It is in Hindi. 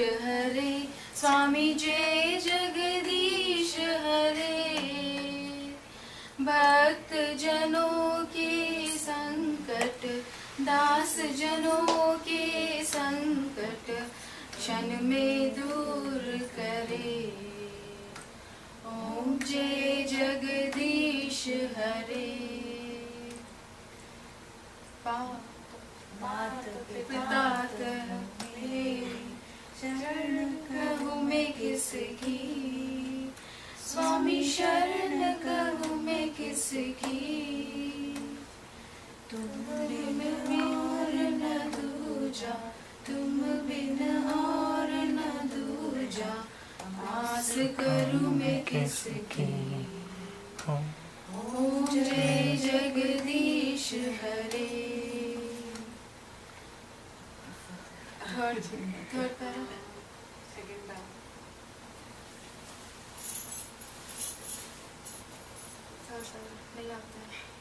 हरे स्वामी जय जगदीश हरे। भक्त जनों के संकट दास जनों के संकट क्षण में दूर करे। ओम जय जगदीश हरे। मात पिता कहे शरण कहूँ मैं किसकी, स्वामी शरण कहूँ मैं किसकी। तुम बिन और न दूजा, तुम बिन और न दूजा, आस करूँ मैं किसकी। ओम जय जगदीश हरे। Third para second para. नहीं आता है।